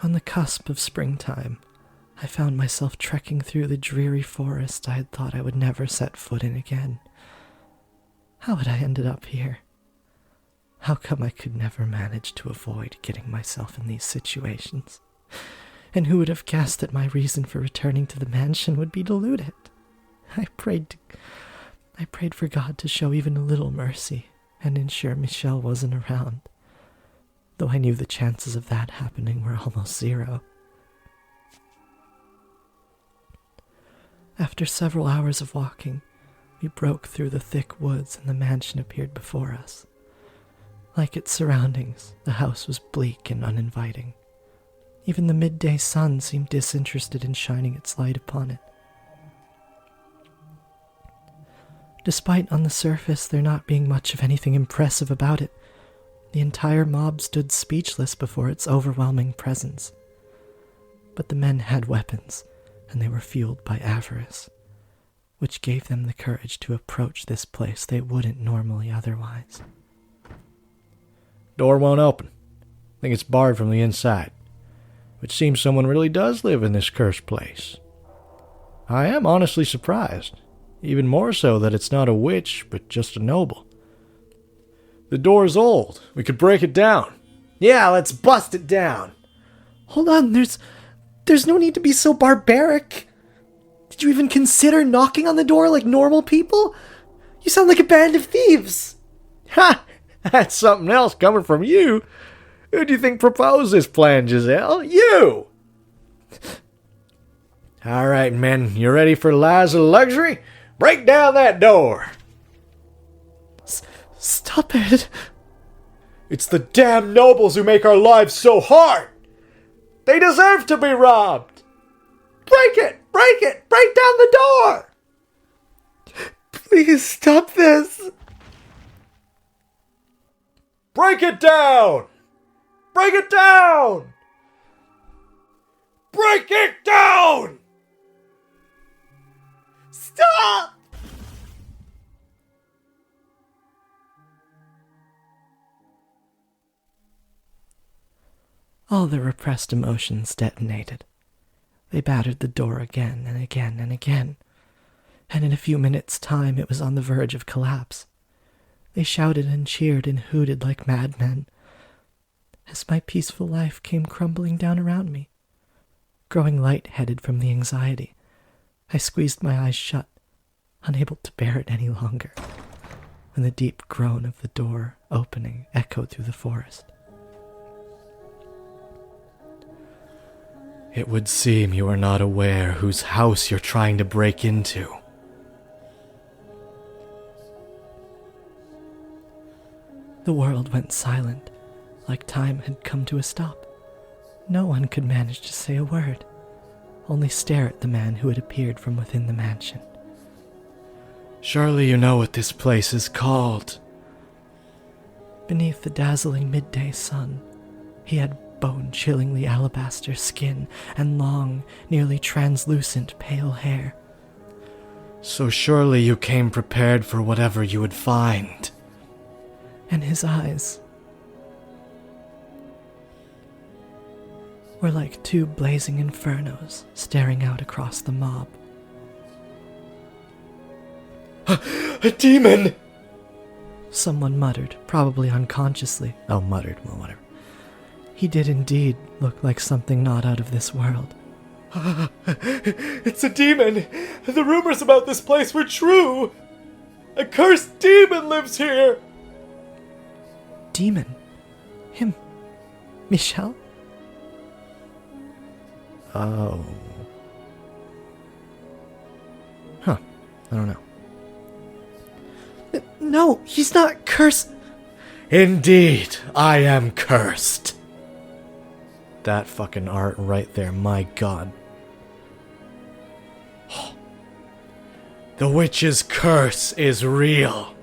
On the cusp of springtime, I found myself trekking through the dreary forest I had thought I would never set foot in again. How had I ended up here? How come I could never manage to avoid getting myself in these situations? And who would have guessed that my reason for returning to the mansion would be deluded? I prayed for God to show even a little mercy and ensure Michelle wasn't around, though I knew the chances of that happening were almost zero. After several hours of walking, we broke through the thick woods and the mansion appeared before us. Like its surroundings, the house was bleak and uninviting. Even the midday sun seemed disinterested in shining its light upon it. Despite on the surface there not being much of anything impressive about it, the entire mob stood speechless before its overwhelming presence. But the men had weapons, and they were fueled by avarice, which gave them the courage to approach this place they wouldn't normally otherwise. Door won't open. I think it's barred from the inside. It seems someone really does live in this cursed place. I am honestly surprised. Even more so that it's not a witch, but just a noble. The door's old. We could break it down. Yeah, let's bust it down. Hold on, there's no need to be so barbaric. Did you even consider knocking on the door like normal people? You sound like a band of thieves. Ha! That's something else coming from you. Who do you think proposed this plan, Giselle? You! All right, men, you ready for lives of luxury? Break down that door! Stop it! It's the damn nobles who make our lives so hard! They deserve to be robbed! Break it! Break it! Break down the door! Please stop this! Break it down! Break it down! Break it down! Stop! All the repressed emotions detonated. They battered the door again and again and again, and in a few minutes' time it was on the verge of collapse. They shouted and cheered and hooted like madmen, as my peaceful life came crumbling down around me. Growing light-headed from the anxiety, I squeezed my eyes shut, unable to bear it any longer, when the deep groan of the door opening echoed through the forest. It would seem you are not aware whose house you're trying to break into. The world went silent, like time had come to a stop. No one could manage to say a word, only stare at the man who had appeared from within the mansion. Surely you know what this place is called. Beneath the dazzling midday sun, he had bone-chillingly alabaster skin and long, nearly translucent pale hair. So surely you came prepared for whatever you would find. And his eyes were like two blazing infernos staring out across the mob. A demon! Someone muttered, probably unconsciously. Oh, muttered, well, whatever. He did indeed look like something not out of this world. It's a demon! The rumors about this place were true! A cursed demon lives here! Demon? Him? Michelle? Oh. Huh. I don't know. No, he's not cursed. Indeed, I am cursed. That fucking art right there, my god. The witch's curse is real.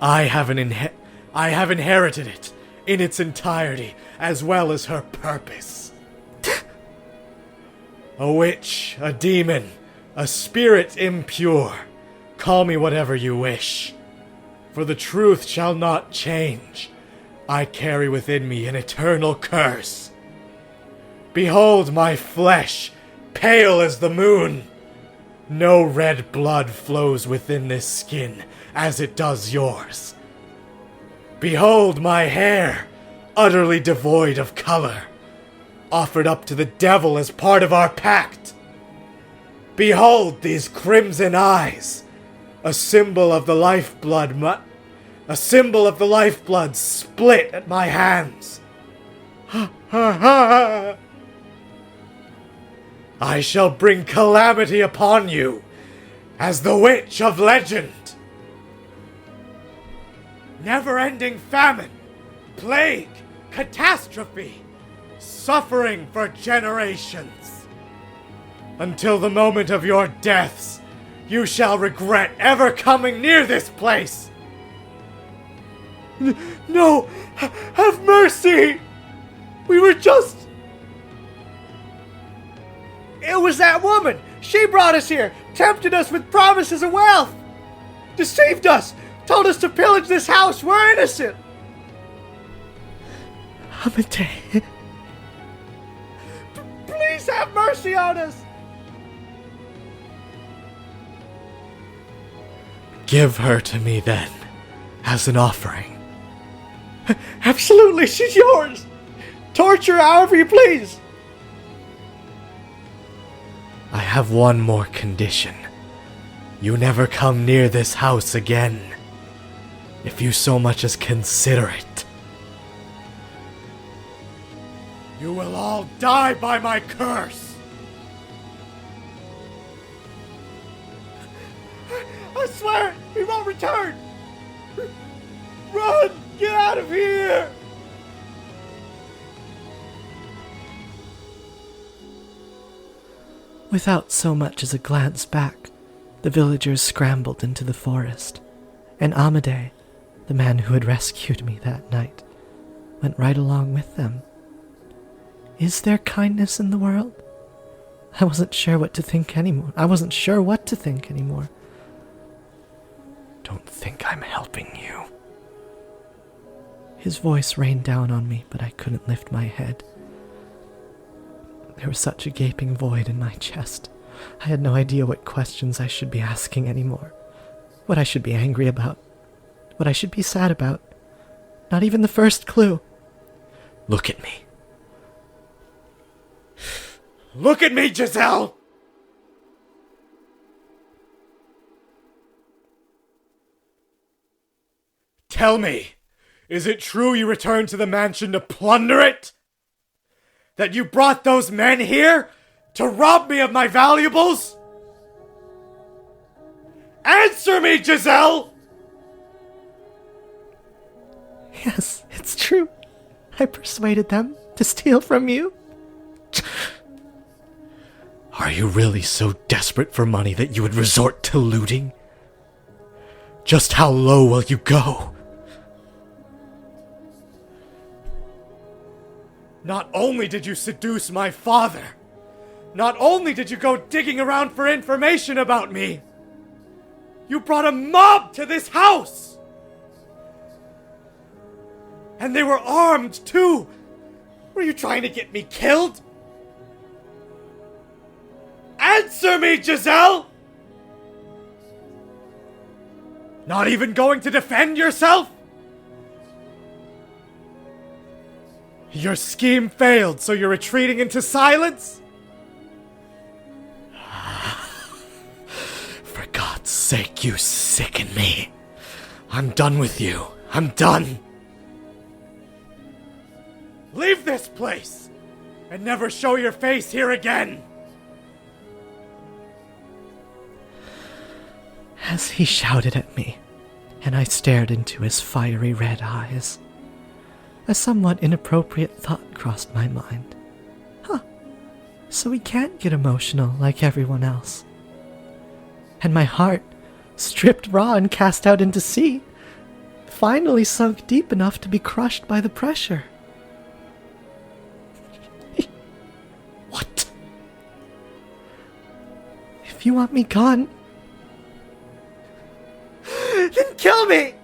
I have inherited it in its entirety, as well as her purpose. A witch, a demon, a spirit impure. Call me whatever you wish. For the truth shall not change. I carry within me an eternal curse. Behold my flesh, pale as the moon. No red blood flows within this skin as it does yours. Behold my hair, utterly devoid of color, offered up to the devil as part of our pact. Behold these crimson eyes, a symbol of the lifeblood split at my hands. I shall bring calamity upon you as the witch of legend. Never-ending famine, plague, catastrophe, suffering for generations. Until the moment of your deaths, you shall regret ever coming near this place. No, have mercy! We were just... It was that woman! She brought us here, tempted us with promises of wealth! Deceived us! Told us to pillage this house! We're innocent! Amade. Please have mercy on us! Give her to me then, as an offering. Absolutely, she's yours! Torture her however you please! I have one more condition. You never come near this house again. If you so much as consider it. You will all die by my curse! I swear, we won't return! Run! Get out of here! Without so much as a glance back, the villagers scrambled into the forest, and Amade, the man who had rescued me that night, went right along with them. Is there kindness in the world? I wasn't sure what to think anymore. Don't think I'm helping you. His voice rained down on me, but I couldn't lift my head. There was such a gaping void in my chest. I had no idea what questions I should be asking anymore. What I should be angry about. What I should be sad about. Not even the first clue. Look at me. Look at me, Giselle! Tell me, is it true you returned to the mansion to plunder it? That you brought those men here to rob me of my valuables? Answer me, Giselle! Yes, it's true. I persuaded them to steal from you. Are you really so desperate for money that you would resort to looting? Just how low will you go? Not only did you seduce my father, not only did you go digging around for information about me, you brought a mob to this house! And they were armed, too! Were you trying to get me killed? Answer me, Giselle! Not even going to defend yourself? Your scheme failed, so you're retreating into silence? For God's sake, you sicken me. I'm done with you. I'm done. Leave this place, and never show your face here again. As he shouted at me, and I stared into his fiery red eyes, a somewhat inappropriate thought crossed my mind. So he can't get emotional like everyone else. And my heart, stripped raw and cast out into sea, finally sunk deep enough to be crushed by the pressure. What? If you want me gone, Then kill me!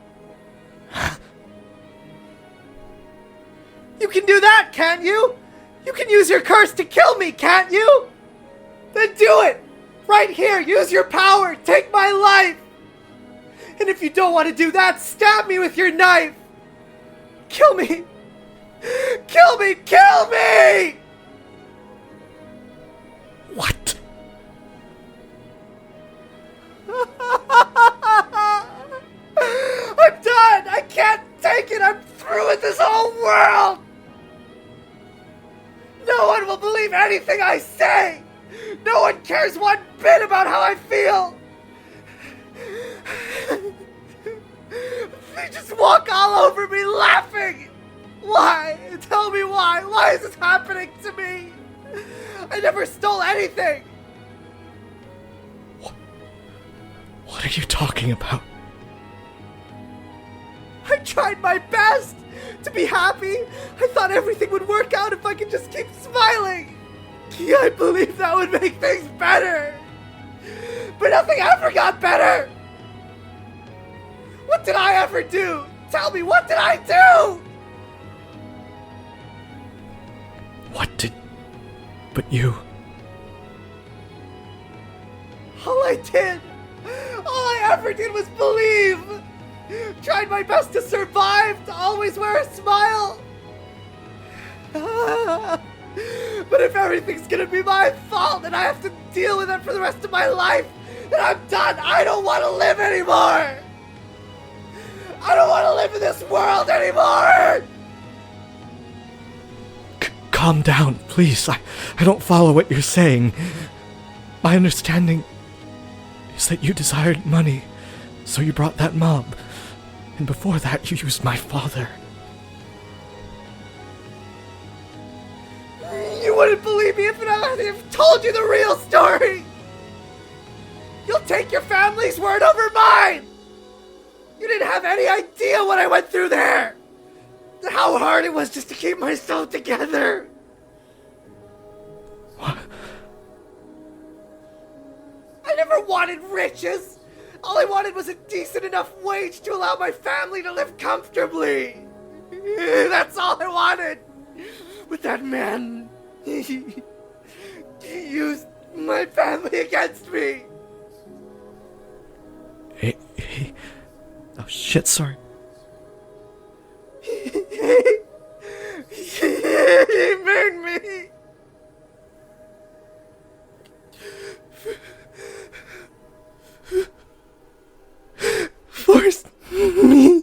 You can do that, can't you? You can use your curse to kill me, can't you? Then do it! Right here, use your power, take my life! And if you don't want to do that, stab me with your knife! Kill me! Kill me! Kill me! What? I'm done! I can't take it! I'm through with this whole world! No one will believe anything I say! No one cares one bit about how I feel! They just walk all over me laughing! Why? Tell me why! Why is this happening to me? I never stole anything! What are you talking about? I tried my best to be happy. I thought everything would work out if I could just keep smiling. I believed that would make things better. But nothing ever got better. What did I ever do? Tell me, what did I do? But you... All I ever did was believe. Tried my best to survive, to always wear a smile. But if everything's gonna be my fault and I have to deal with it for the rest of my life, then I'm done. I don't want to live anymore. I don't want to live in this world anymore. Calm down, please. I don't follow what you're saying. My understanding is that you desired money, so you brought that mob. And before that, you used my father. You wouldn't believe me if I told you the real story. You'll take your family's word over mine. You didn't have any idea what I went through there. How hard it was just to keep myself together. What? I never wanted riches. All I wanted was a decent enough wage to allow my family to live comfortably. That's all I wanted. But that man, he used my family against me. Oh shit, sorry. He made me. Forced me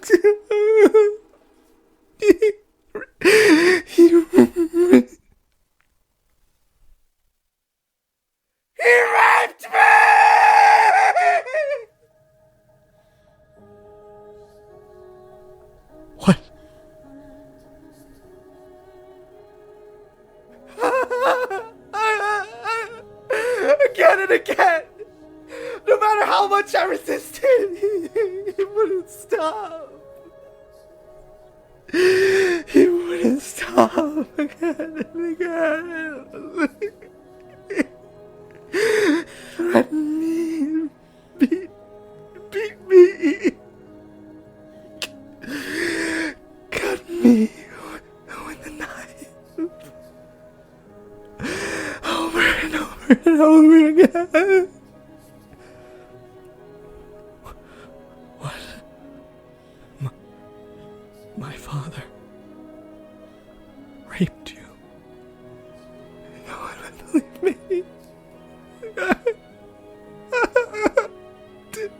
to. He raped me! What? Again and again. No matter how much I resisted, he wouldn't stop. He wouldn't stop again and again. Threatened me, beat me, cut me with the knife, over and over and over again. What? My father raped you. No one would believe me. Did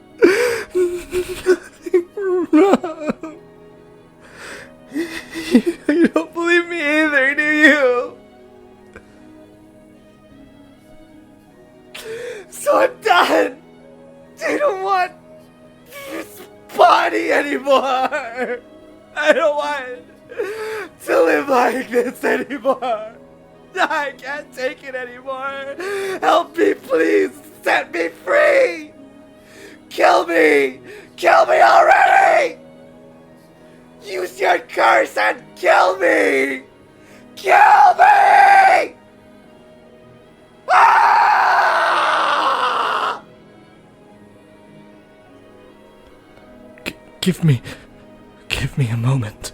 nothing wrong. You don't believe me either, do you? So I'm done. I don't want this body anymore. I don't want to live like this anymore. I can't take it anymore. Help me, please. Set me free. Kill me. Kill me already. Use your curse and kill me. Kill me. Ah! Give me a moment.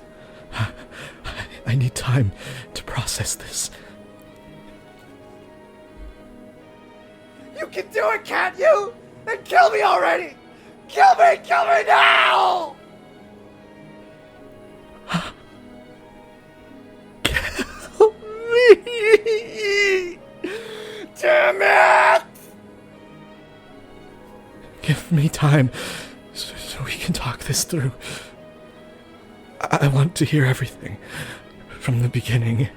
I I need time to process this. You can do it, can't you? Then kill me already! Kill me now! Kill me! Damn it! Give me time so we can talk this through. I want to hear everything from the beginning.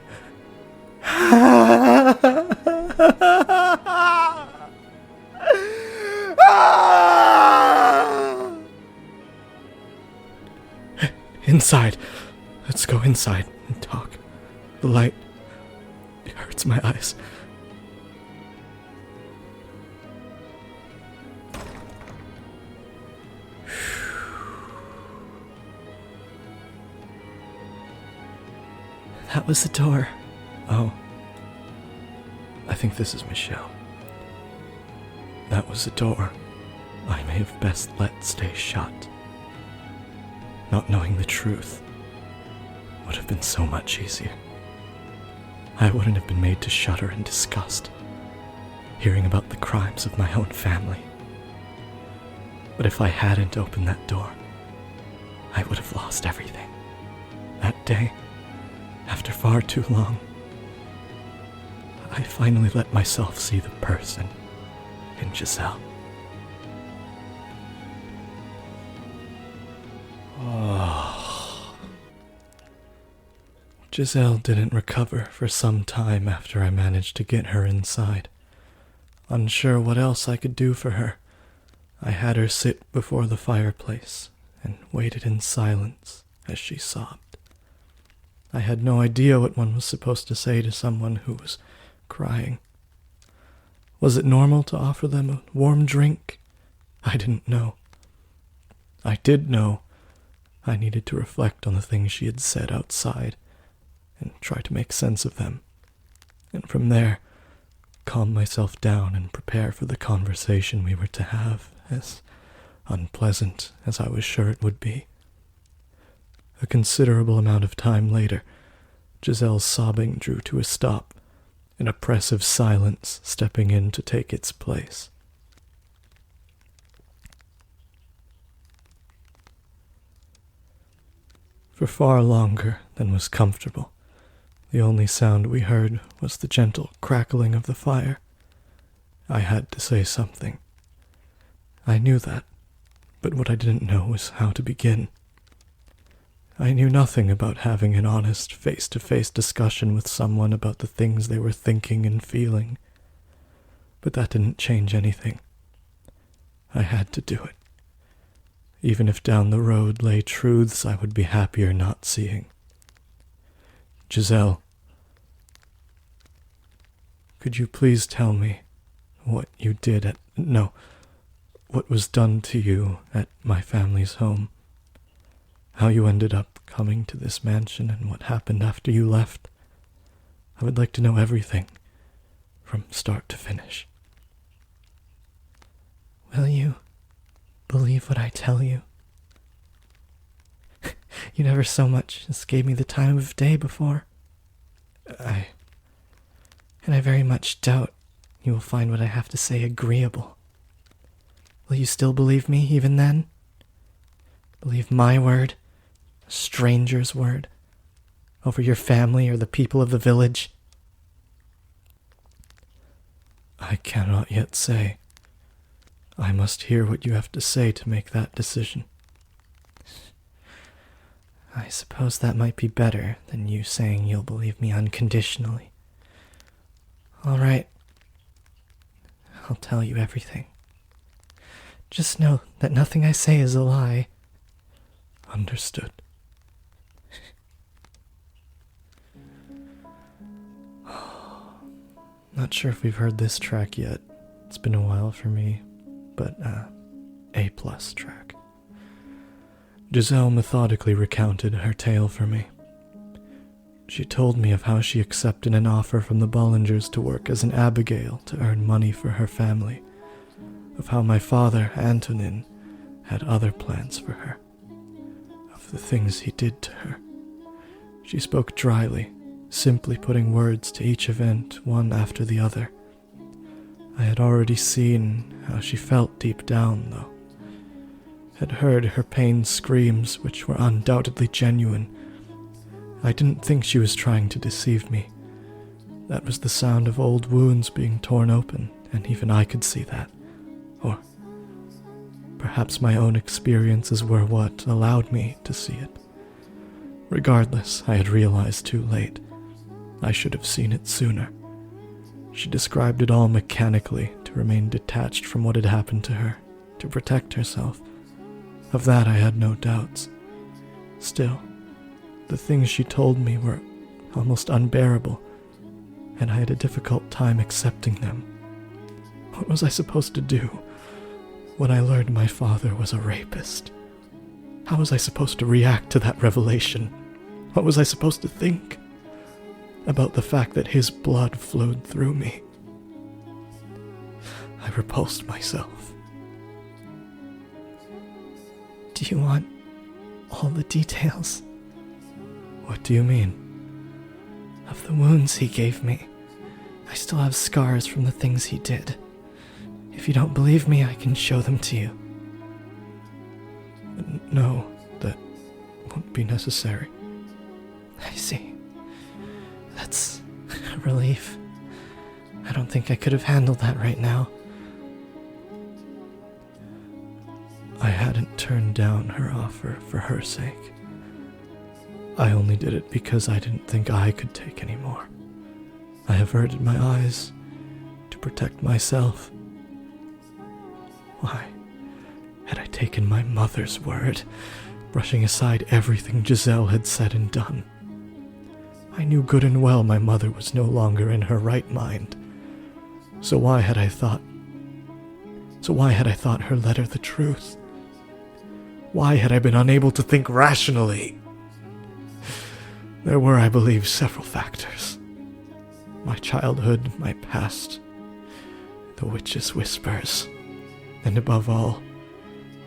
Inside. Let's go inside and talk. The light, it hurts my eyes. That was the door. Oh. I think this is Michelle. That was the door I may have best let stay shut. Not knowing the truth would have been so much easier. I wouldn't have been made to shudder in disgust, hearing about the crimes of my own family. But if I hadn't opened that door, I would have lost everything. That day, after far too long, I finally let myself see the person in Giselle. Giselle didn't recover for some time after I managed to get her inside. Unsure what else I could do for her, I had her sit before the fireplace and waited in silence as she sobbed. I had no idea what one was supposed to say to someone who was crying. Was it normal to offer them a warm drink? I didn't know. I did know I needed to reflect on the things she had said outside and try to make sense of them, and from there, calm myself down and prepare for the conversation we were to have, as unpleasant as I was sure it would be. A considerable amount of time later, Giselle's sobbing drew to a stop, an oppressive silence stepping in to take its place. For far longer than was comfortable, the only sound we heard was the gentle crackling of the fire. I had to say something. I knew that, but what I didn't know was how to begin. I knew nothing about having an honest, face-to-face discussion with someone about the things they were thinking and feeling, but that didn't change anything. I had to do it, even if down the road lay truths I would be happier not seeing. Giselle, could you please tell me what you did what was done to you at my family's home? How you ended up coming to this mansion and what happened after you left? I would like to know everything, from start to finish. Will you believe what I tell you? You never so much as gave me the time of day before. And I very much doubt you will find what I have to say agreeable. Will you still believe me even then? Believe my word, a stranger's word, over your family or the people of the village? I cannot yet say. I must hear what you have to say to make that decision. I suppose that might be better than you saying you'll believe me unconditionally. All right. I'll tell you everything. Just know that nothing I say is a lie. Understood. Not sure if we've heard this track yet. It's been a while for me, but A+ track. Giselle methodically recounted her tale for me. She told me of how she accepted an offer from the Bollingers to work as an abigail to earn money for her family, of how my father, Antonin, had other plans for her, of the things he did to her, She spoke dryly, simply putting words to each event, one after the other. I had already seen how she felt deep down, though. Had heard her pain screams, which were undoubtedly genuine. I didn't think she was trying to deceive me. That was the sound of old wounds being torn open, and even I could see that. Or perhaps my own experiences were what allowed me to see it. Regardless, I had realized too late. I should have seen it sooner. She described it all mechanically, to remain detached from what had happened to her, to protect herself. Of that I had no doubts. Still, the things she told me were almost unbearable, and I had a difficult time accepting them. What was I supposed to do when I learned my father was a rapist? How was I supposed to react to that revelation? What was I supposed to think about the fact that his blood flowed through me? I repulsed myself. Do you want all the details? What do you mean? Of the wounds he gave me. I still have scars from the things he did. If you don't believe me, I can show them to you. No, that won't be necessary. I see. That's a relief. I don't think I could have handled that right now. I hadn't turned down her offer for her sake. I only did it because I didn't think I could take any more. I averted my eyes to protect myself. Why had I taken my mother's word, brushing aside everything Giselle had said and done? I knew good and well my mother was no longer in her right mind. So why had I thought her letter the truth? Why had I been unable to think rationally? There were, I believe, several factors. My childhood, my past, the witch's whispers, and above all,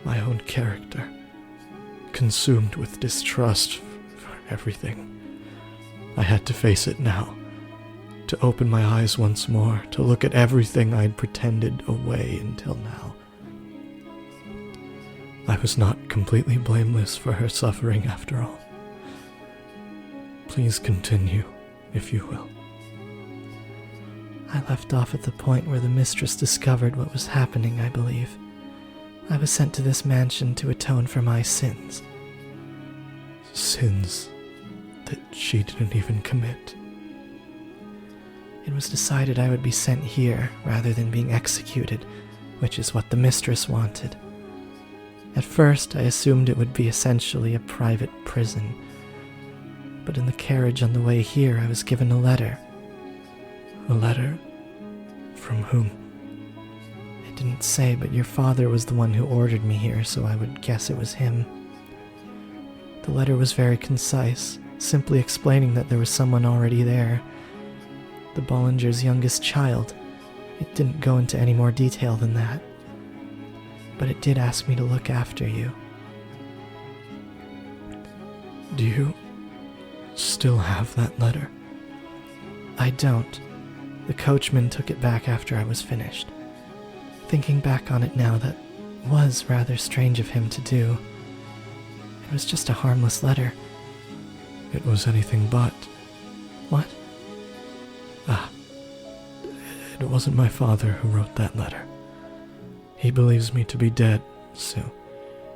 my own character, consumed with distrust for everything. I had to face it now, to open my eyes once more, to look at everything I'd pretended away until now. I was not completely blameless for her suffering after all. Please continue, if you will. I left off at the point where the mistress discovered what was happening, I believe. I was sent to this mansion to atone for my sins. Sins that she didn't even commit. It was decided I would be sent here rather than being executed, which is what the mistress wanted. At first, I assumed it would be essentially a private prison. But in the carriage on the way here, I was given a letter. A letter? From whom? It didn't say, but your father was the one who ordered me here, so I would guess it was him. The letter was very concise, simply explaining that there was someone already there. The Bollingers' youngest child. It didn't go into any more detail than that. But it did ask me to look after you. Do you still have that letter? I don't. The coachman took it back after I was finished. Thinking back on it now, that was rather strange of him to do. It was just a harmless letter. It was anything but. What? It wasn't my father who wrote that letter. He believes me to be dead, so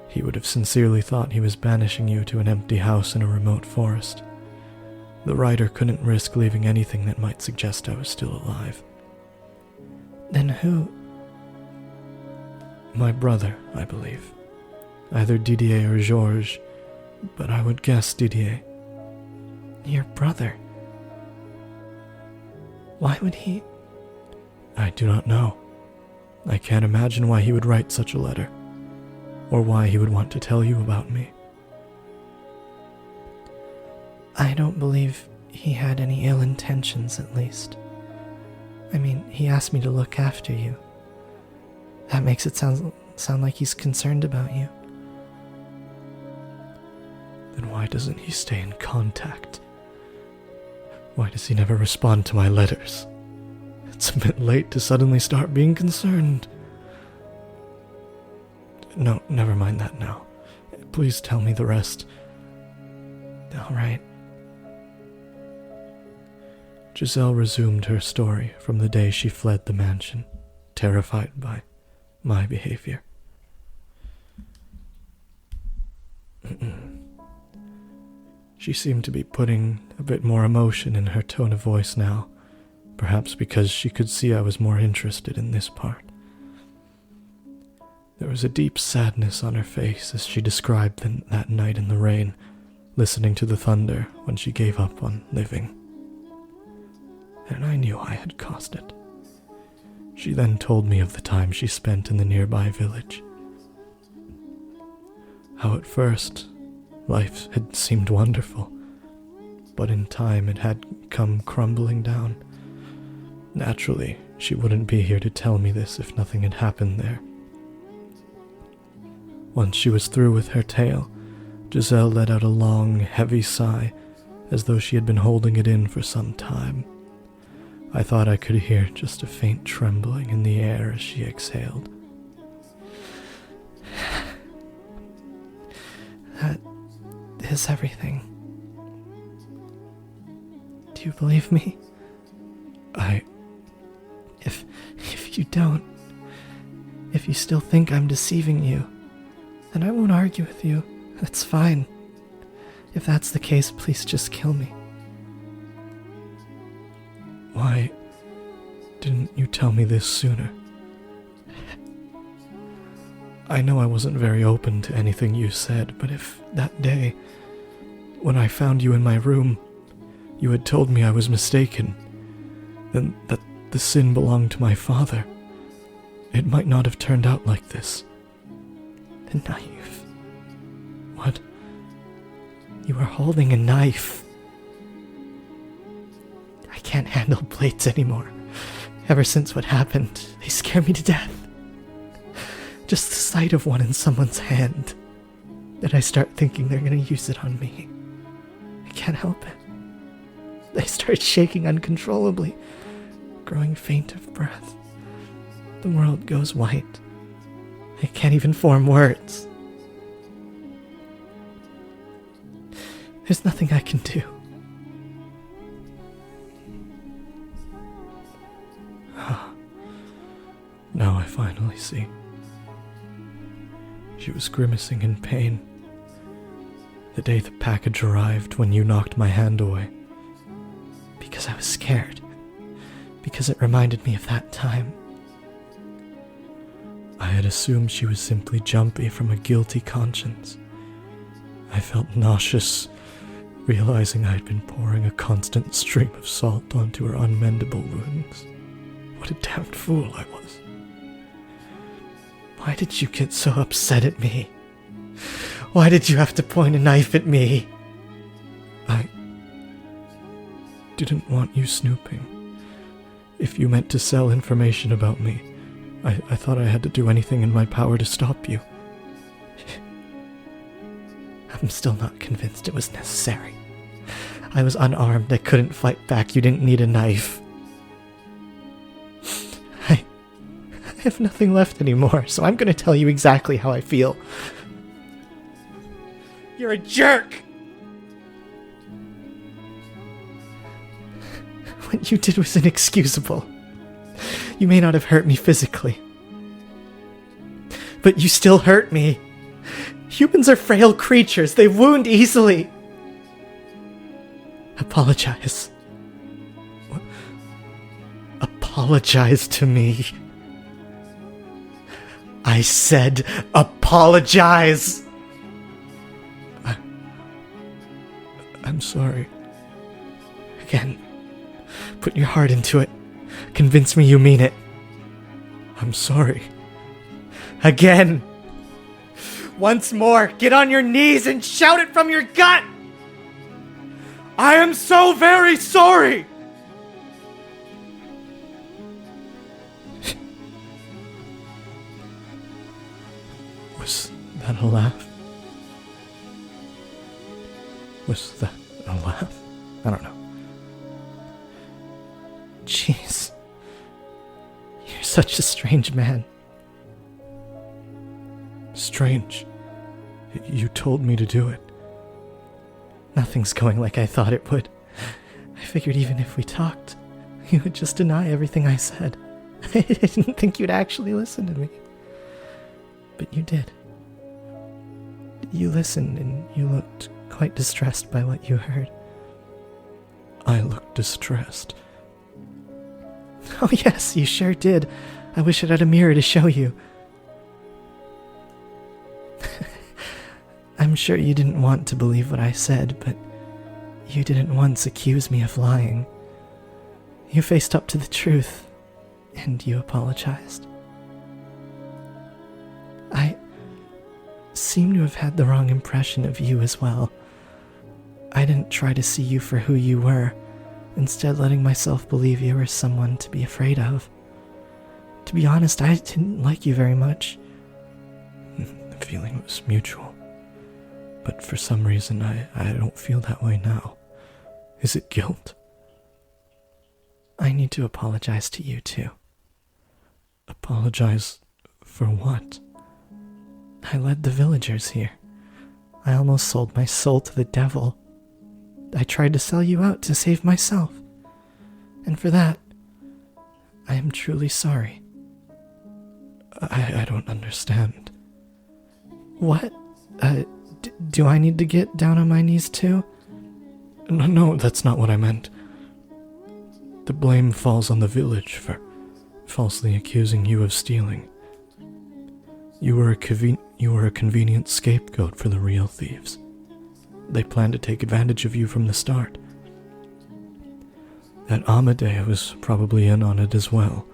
he would have sincerely thought he was banishing you to an empty house in a remote forest. The writer couldn't risk leaving anything that might suggest I was still alive. Then who? My brother, I believe. Either Didier or Georges, but I would guess Didier. Your brother? Why would he? I do not know. I can't imagine why he would write such a letter, or why he would want to tell you about me. I don't believe he had any ill intentions, at least. I mean, he asked me to look after you. That makes it sound like he's concerned about you. Then why doesn't he stay in contact Why does he never respond to my letters? It's a bit late to suddenly start being concerned. No, never mind that now. Please tell me the rest. All right. Giselle resumed her story from the day she fled the mansion, terrified by my behavior. She seemed to be putting a bit more emotion in her tone of voice now, perhaps because she could see I was more interested in this part. There was a deep sadness on her face as she described that night in the rain, listening to the thunder when she gave up on living. And I knew I had caused it. She then told me of the time she spent in the nearby village. How at first, life had seemed wonderful, but in time it had come crumbling down. Naturally, she wouldn't be here to tell me this if nothing had happened there. Once she was through with her tale, Giselle let out a long, heavy sigh, as though she had been holding it in for some time. I thought I could hear just a faint trembling in the air as she exhaled. That is everything. Do you believe me? If you don't, if you still think I'm deceiving you, then I won't argue with you. That's fine. If that's the case, please just kill me. Why didn't you tell me this sooner? I know I wasn't very open to anything you said, but if that day, when I found you in my room, you had told me I was mistaken, then that the sin belonged to my father, it might not have turned out like this. The knife. What? You were holding a knife. I can't handle blades anymore. Ever since what happened, they scare me to death. Just the sight of one in someone's hand. Then I start thinking they're gonna use it on me. I can't help it. I start shaking uncontrollably, growing faint of breath. The world goes white. I can't even form words. There's nothing I can do. Now I finally see. She was grimacing in pain. The day the package arrived when you knocked my hand away. Because I was scared. Because it reminded me of that time. I had assumed she was simply jumpy from a guilty conscience. I felt nauseous, realizing I had been pouring a constant stream of salt onto her unmendable wounds. What a damned fool I was. Why did you get so upset at me? Why did you have to point a knife at me? I didn't want you snooping. If you meant to sell information about me, I thought I had to do anything in my power to stop you. I'm still not convinced it was necessary. I was unarmed, I couldn't fight back, you didn't need a knife. I have nothing left anymore, so I'm gonna tell you exactly how I feel. You're a jerk! What you did was inexcusable. You may not have hurt me physically, but you still hurt me. Humans are frail creatures. They wound easily. Apologize. Apologize to me. I said apologize. I'm sorry. Again, put your heart into it. Convince me you mean it. I'm sorry. Again. Once more, get on your knees and shout it from your gut. I am so very sorry. Was that a laugh? Was that a laugh? I don't know. Jeez. You're such a strange man. Strange. You told me to do it. Nothing's going like I thought it would. I figured even if we talked, you would just deny everything I said. I didn't think you'd actually listen to me. But you did. You listened and you looked quite distressed by what you heard. I looked distressed. Oh yes, you sure did. I wish I had a mirror to show you. I'm sure you didn't want to believe what I said, but you didn't once accuse me of lying. You faced up to the truth, and you apologized. I seem to have had the wrong impression of you as well. I didn't try to see you for who you were, instead letting myself believe you were someone to be afraid of. To be honest, I didn't like you very much. The feeling was mutual. But for some reason, I don't feel that way now. Is it guilt? I need to apologize to you, too. Apologize for what? I led the villagers here. I almost sold my soul to the devil. I tried to sell you out to save myself. And for that, I am truly sorry. I don't understand. What? Do I need to get down on my knees too? No, that's not what I meant. The blame falls on the village for falsely accusing you of stealing. You were a convenient scapegoat for the real thieves. They planned to take advantage of you from the start. That Amadeo was probably in on it as well,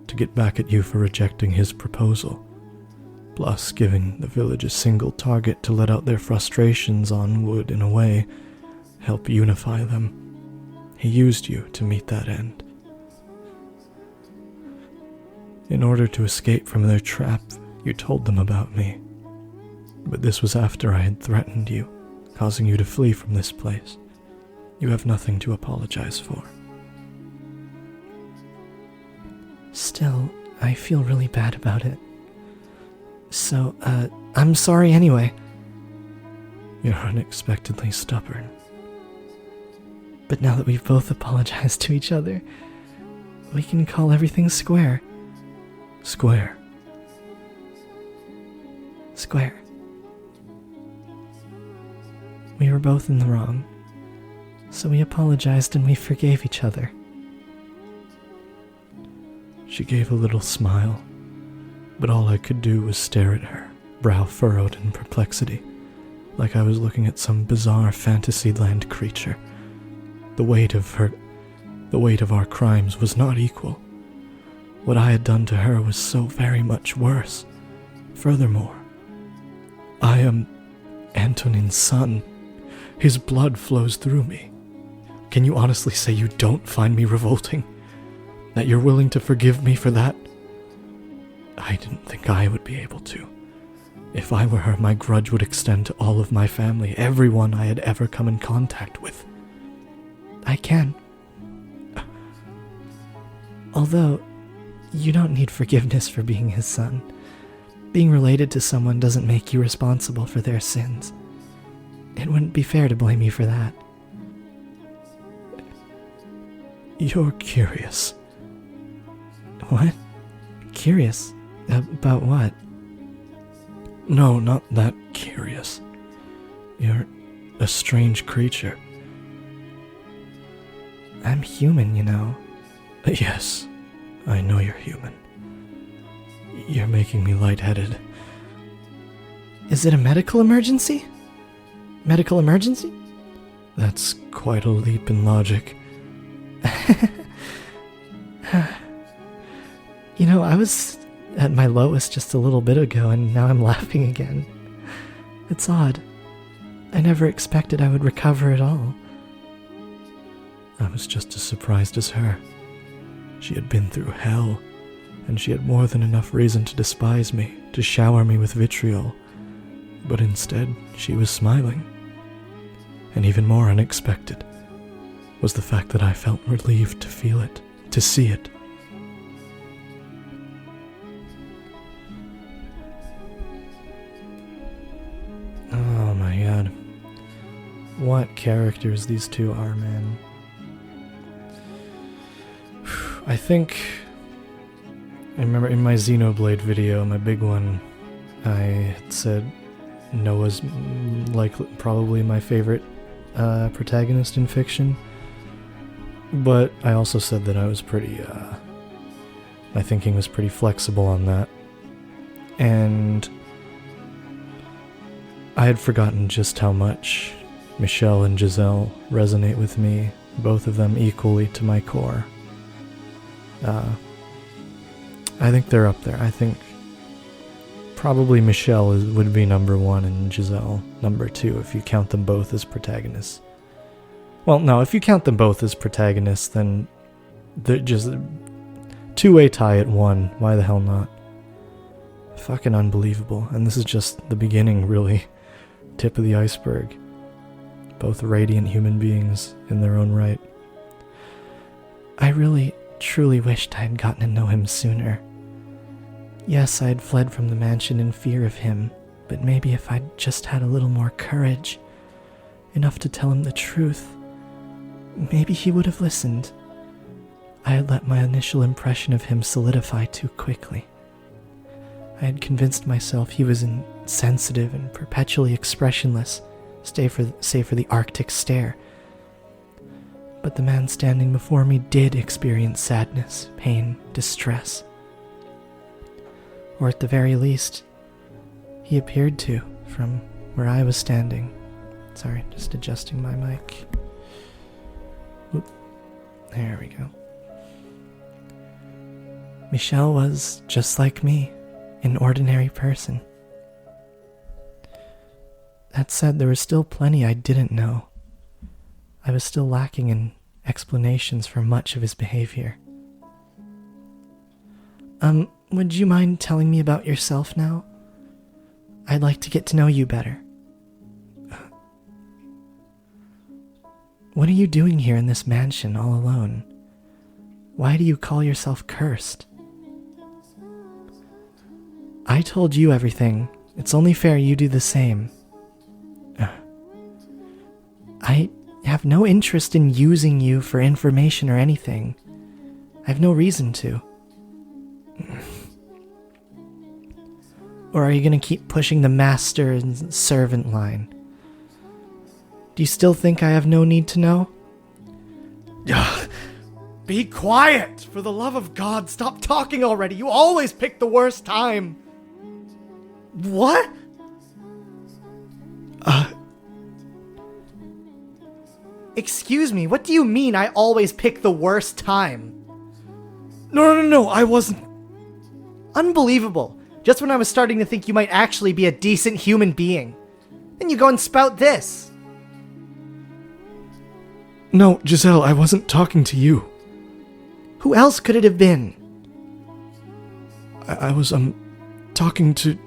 to get back at you for rejecting his proposal, plus giving the village a single target to let out their frustrations on would, in a way, help unify them. He used you to meet that end. In order to escape from their trap, you told them about me. But this was after I had threatened you, causing you to flee from this place. You have nothing to apologize for. Still, I feel really bad about it. So, I'm sorry anyway. You're unexpectedly stubborn. But now that we've both apologized to each other, we can call everything square. Square. Square. We were both in the wrong, so we apologized and we forgave each other. She gave a little smile, but all I could do was stare at her, brow furrowed in perplexity, like I was looking at some bizarre fantasyland creature. The weight of our crimes was not equal. What I had done to her was so very much worse. Furthermore, I am Antonin's son. His blood flows through me. Can you honestly say you don't find me revolting? That you're willing to forgive me for that? I didn't think I would be able to. If I were her, my grudge would extend to all of my family, everyone I had ever come in contact with. I can. Although, you don't need forgiveness for being his son. Being related to someone doesn't make you responsible for their sins. It wouldn't be fair to blame you for that. You're curious. What? Curious? About what? No, not that curious. You're a strange creature. I'm human, you know. Yes, I know you're human. You're making me lightheaded. Is it a medical emergency? Medical emergency? That's quite a leap in logic. You know, I was at my lowest just a little bit ago, and now I'm laughing again. It's odd. I never expected I would recover at all. I was just as surprised as her. She had been through hell, and she had more than enough reason to despise me, to shower me with vitriol. But instead, she was smiling. And even more unexpected, was the fact that I felt relieved to feel it, to see it. Oh my god. What characters these two are, man. I remember in my Xenoblade video, my big one, I had said Noah's probably my favorite protagonist in fiction. But I also said that I was my thinking was pretty flexible on that. And I had forgotten just how much Michelle and Giselle resonate with me, both of them equally to my core. I think they're up there. I think probably Michelle would be number 1 and Giselle number 2 if you count them both as protagonists. Well, no, if you count them both as protagonists, then they're just two-way tie at 1. Why the hell not? Fucking unbelievable. And this is just the beginning, really. Tip of the iceberg. Both radiant human beings in their own right. I really, truly wished I had gotten to know him sooner. Yes, I had fled from the mansion in fear of him, but maybe if I'd just had a little more courage, enough to tell him the truth, maybe he would have listened. I had let my initial impression of him solidify too quickly. I had convinced myself he was insensitive and perpetually expressionless, save for the Arctic stare. But the man standing before me did experience sadness, pain, distress. Or at the very least, he appeared to, from where I was standing. Sorry, just adjusting my mic. Oop. There we go. Michelle was just like me, an ordinary person. That said, there was still plenty I didn't know. I was still lacking in explanations for much of his behavior. Would you mind telling me about yourself now? I'd like to get to know you better. What are you doing here in this mansion all alone? Why do you call yourself cursed? I told you everything. It's only fair you do the same. I have no interest in using you for information or anything. I have no reason to. Or are you going to keep pushing the master and servant line? Do you still think I have no need to know? Be quiet! For the love of God, stop talking already! You always pick the worst time! What? Excuse me, what do you mean I always pick the worst time? No, I wasn't... Unbelievable. Just when I was starting to think you might actually be a decent human being. Then you go and spout this. No, Giselle, I wasn't talking to you. Who else could it have been? I was, talking to...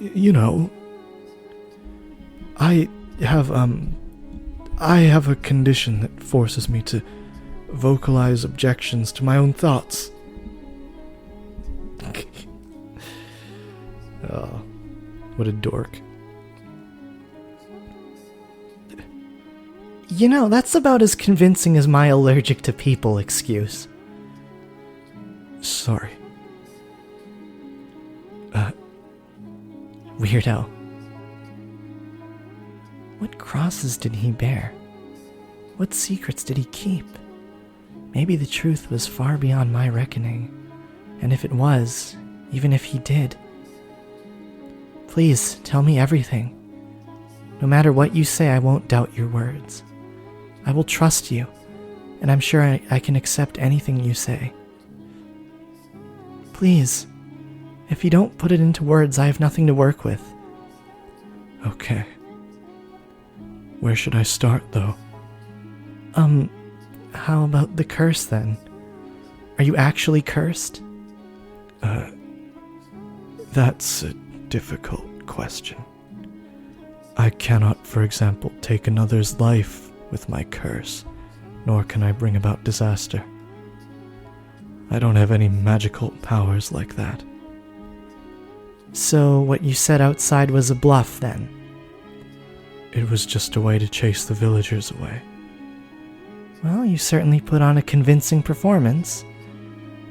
You know... I have a condition that forces me to vocalize objections to my own thoughts. Oh, what a dork. You know, that's about as convincing as my allergic to people excuse. Sorry. Weirdo. What crosses did he bear? What secrets did he keep? Maybe the truth was far beyond my reckoning. And if it was, even if he did, please tell me everything. No matter what you say, I won't doubt your words. I will trust you, and I'm sure I can accept anything you say. Please, if you don't put it into words, I have nothing to work with. Okay. Where should I start, though? How about the curse, then? Are you actually cursed? That's a difficult question. I cannot, for example, take another's life with my curse, nor can I bring about disaster. I don't have any magical powers like that. So what you said outside was a bluff, then? It was just a way to chase the villagers away. Well, you certainly put on a convincing performance.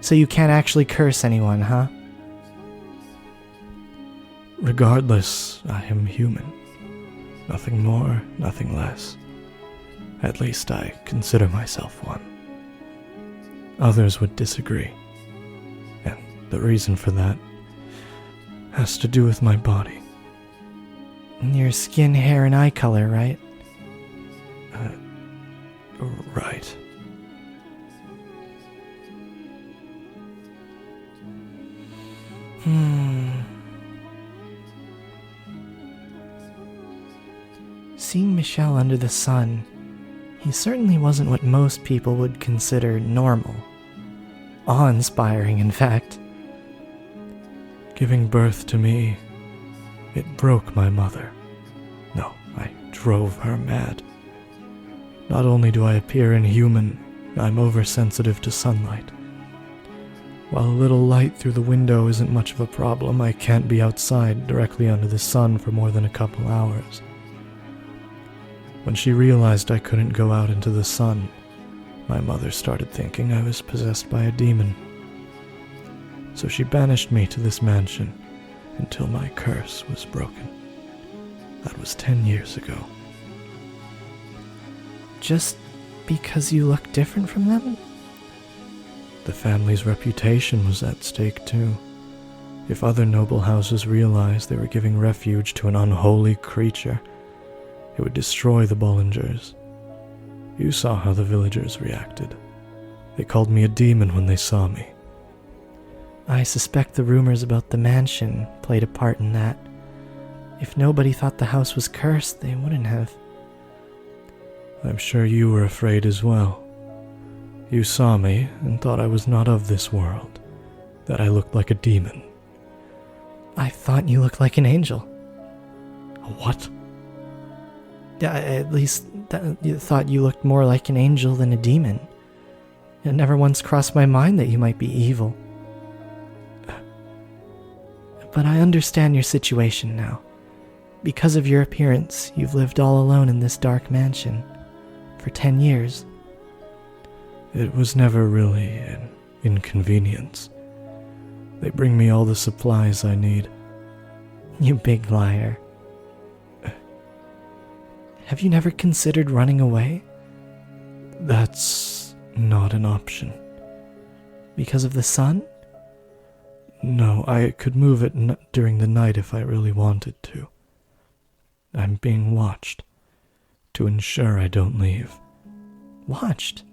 So you can't actually curse anyone, huh? Regardless, I am human. Nothing more, nothing less. At least I consider myself one. Others would disagree. And the reason for that has to do with my body. Your skin, hair, and eye color, right? Right. Seeing Michel under the sun, he certainly wasn't what most people would consider normal. Awe-inspiring, in fact. Giving birth to me, it broke my mother. No, I drove her mad. Not only do I appear inhuman, I'm oversensitive to sunlight. While a little light through the window isn't much of a problem, I can't be outside directly under the sun for more than a couple hours. When she realized I couldn't go out into the sun, my mother started thinking I was possessed by a demon. So she banished me to this mansion until my curse was broken. That was 10 years ago. Just because you look different from them? The family's reputation was at stake too. If other noble houses realized they were giving refuge to an unholy creature, it would destroy the Bollingers. You saw how the villagers reacted. They called me a demon when they saw me. I suspect the rumors about the mansion played a part in that. If nobody thought the house was cursed, they wouldn't have. I'm sure you were afraid as well. You saw me and thought I was not of this world, that I looked like a demon. I thought you looked like an angel. A what? At least you thought you looked more like an angel than a demon. It never once crossed my mind that you might be evil. But I understand your situation now. Because of your appearance, you've lived all alone in this dark mansion for 10 years. It was never really an inconvenience. They bring me all the supplies I need. You big liar. Have you never considered running away? That's not an option. Because of the sun? No, I could move it during the night if I really wanted to. I'm being watched, to ensure I don't leave. Watched?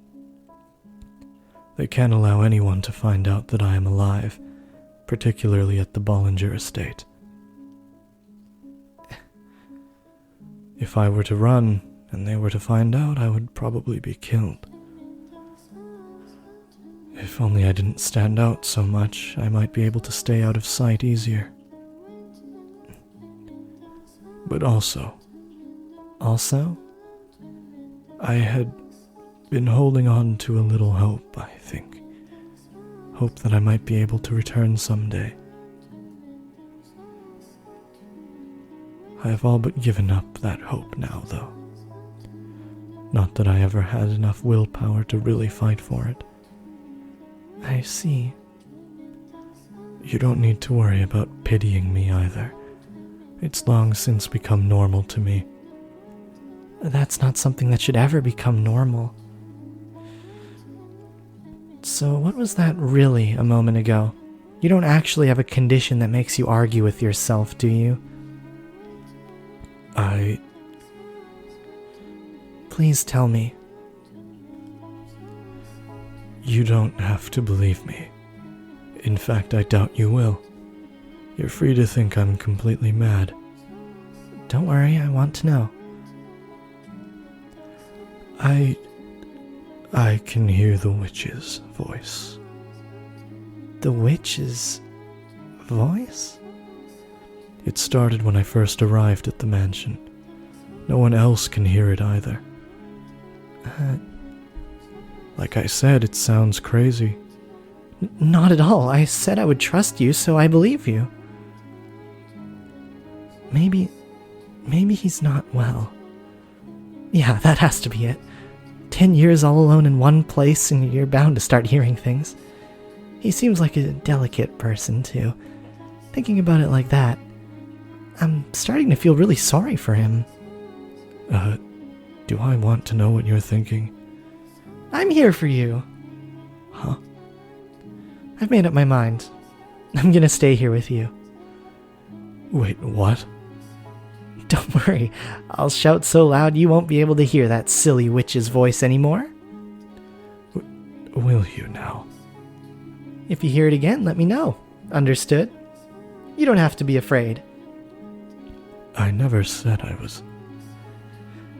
They can't allow anyone to find out that I am alive, particularly at the Bollinger estate. If I were to run, and they were to find out, I would probably be killed. If only I didn't stand out so much, I might be able to stay out of sight easier. But also, I had been holding on to a little hope, I think. Hope that I might be able to return someday. I have all but given up that hope now, though. Not that I ever had enough willpower to really fight for it. I see. You don't need to worry about pitying me either. It's long since become normal to me. That's not something that should ever become normal. So what was that really a moment ago? You don't actually have a condition that makes you argue with yourself, do you? Please tell me. You don't have to believe me. In fact, I doubt you will. You're free to think I'm completely mad. Don't worry, I want to know. I can hear the witch's voice. The witch's voice? It started when I first arrived at the mansion. No one else can hear it either. Like I said, it sounds crazy. Not at all. I said I would trust you, so I believe you. Maybe he's not well. Yeah, that has to be it. 10 years all alone in one place and you're bound to start hearing things. He seems like a delicate person, too. Thinking about it like that, I'm starting to feel really sorry for him. Do I want to know what you're thinking? I'm here for you. Huh? I've made up my mind. I'm gonna stay here with you. Wait, what? Don't worry, I'll shout so loud you won't be able to hear that silly witch's voice anymore. Will you now? If you hear it again, let me know. Understood? You don't have to be afraid. I never said I was.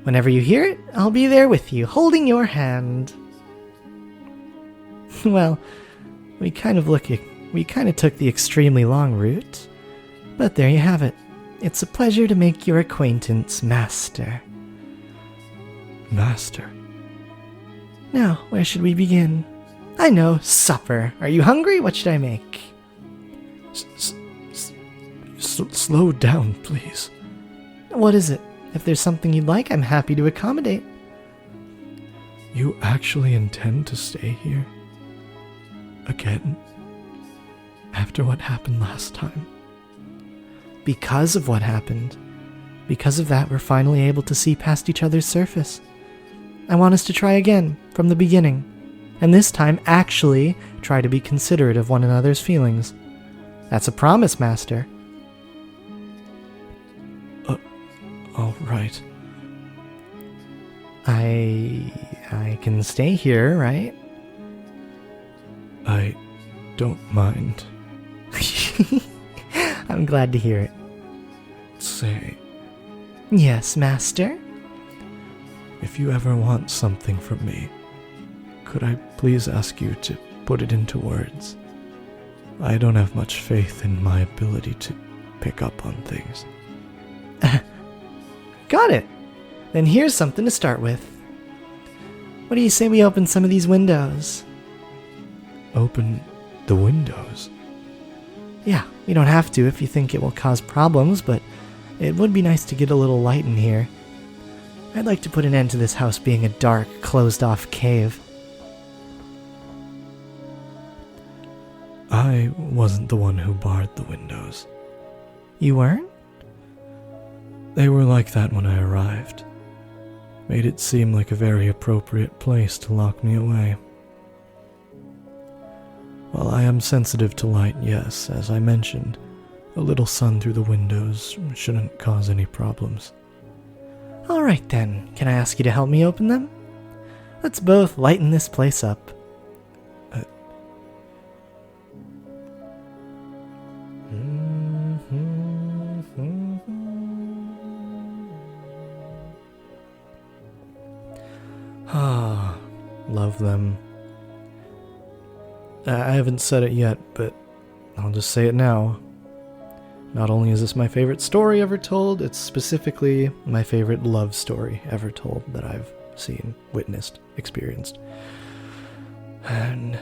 Whenever you hear it, I'll be there with you, holding your hand. Well, we kind of took the extremely long route. But there you have it. It's a pleasure to make your acquaintance, Master. Master? Now, where should we begin? I know, supper. Are you hungry? What should I make? Slow down, please. What is it? If there's something you'd like, I'm happy to accommodate. You actually intend to stay here? Again? After what happened last time? Because of what happened. Because of that, we're finally able to see past each other's surface. I want us to try again, from the beginning. And this time, actually, try to be considerate of one another's feelings. That's a promise, Master. All right. I can stay here, right? I don't mind. I'm glad to hear it. Say, Yes, Master? if you ever want something from me, could I please ask you to put it into words? I don't have much faith in my ability to pick up on things. Got it. Then here's something to start with. What do you say we open some of these windows? Open the windows? Yeah, we don't have to if you think it will cause problems, but it would be nice to get a little light in here. I'd like to put an end to this house being a dark, closed-off cave. I wasn't the one who barred the windows. You weren't? They were like that when I arrived. Made it seem like a very appropriate place to lock me away. While I am sensitive to light, yes, as I mentioned, a little sun through the windows shouldn't cause any problems. All right then, can I ask you to help me open them? Let's both lighten this place up. Ah, love them. I haven't said it yet, but I'll just say it now. Not only is this my favorite story ever told, it's specifically my favorite love story ever told that I've seen, witnessed, experienced. And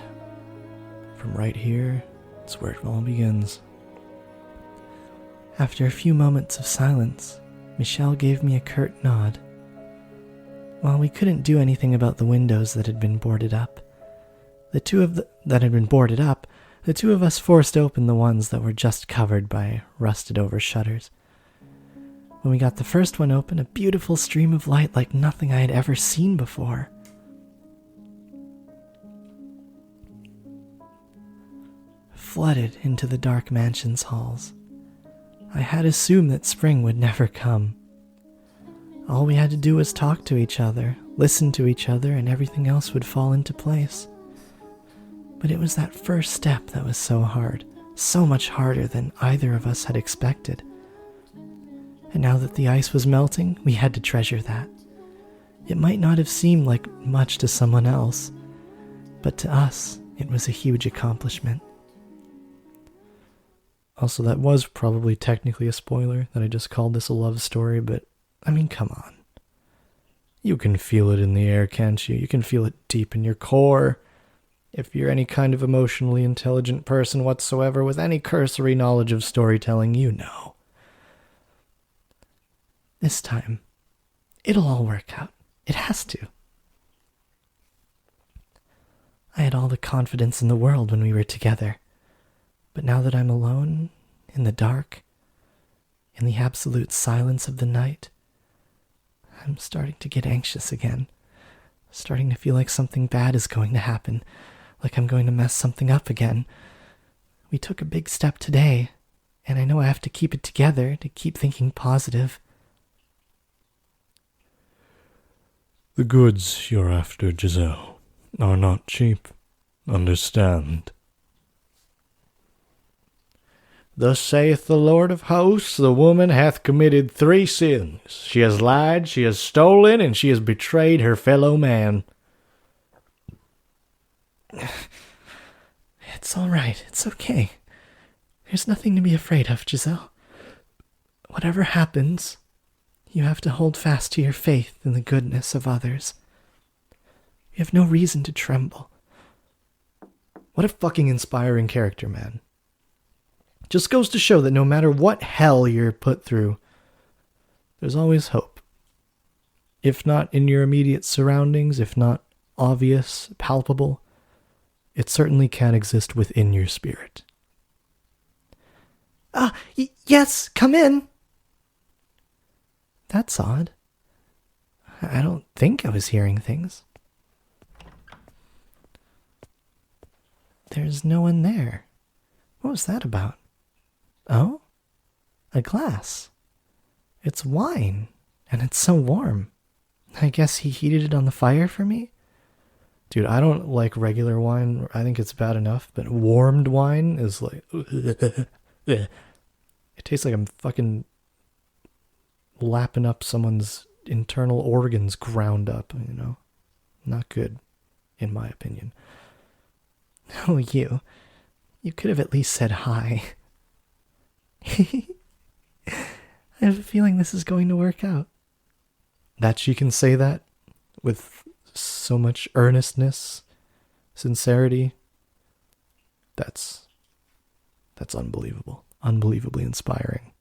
from right here, it's where it all begins. After a few moments of silence, Michelle gave me a curt nod. While we couldn't do anything about the windows that had been boarded up, the two of us forced open the ones that were just covered by rusted-over shutters. When we got the first one open, a beautiful stream of light like nothing I had ever seen before. Flooded into the dark mansion's halls. I had assumed that spring would never come. All we had to do was talk to each other, listen to each other, and everything else would fall into place. But it was that first step that was so hard, so much harder than either of us had expected. And now that the ice was melting, we had to treasure that. It might not have seemed like much to someone else, but to us, it was a huge accomplishment. Also, that was probably technically a spoiler that I just called this a love story, but I mean, come on. You can feel it in the air, can't you? You can feel it deep in your core. If you're any kind of emotionally intelligent person whatsoever with any cursory knowledge of storytelling, you know. This time, it'll all work out. It has to. I had all the confidence in the world when we were together. But now that I'm alone, in the dark, in the absolute silence of the night, I'm starting to get anxious again. Starting to feel like something bad is going to happen. Like I'm going to mess something up again. We took a big step today, and I know I have to keep it together to keep thinking positive. The goods you're after, Giselle, are not cheap. Understand. Thus saith the Lord of hosts, the woman hath committed 3 sins. She has lied, she has stolen, and she has betrayed her fellow man. It's all right. It's okay. There's nothing to be afraid of, Giselle. Whatever happens, you have to hold fast to your faith in the goodness of others. You have no reason to tremble. What a fucking inspiring character, man. Just goes to show that no matter what hell you're put through, there's always hope. If not in your immediate surroundings, if not obvious, palpable, it certainly can exist within your spirit. Yes, come in. That's odd. I don't think I was hearing things. There's no one there. What was that about? Oh? A glass. It's wine, and it's so warm. I guess he heated it on the fire for me? Dude, I don't like regular wine. I think it's bad enough, but warmed wine is like... It tastes like I'm fucking lapping up someone's internal organs ground up, you know? Not good, in my opinion. Oh, you. You could have at least said hi. I have a feeling this is going to work out. That she can say that with so much earnestness, sincerity, that's unbelievable. Unbelievably inspiring.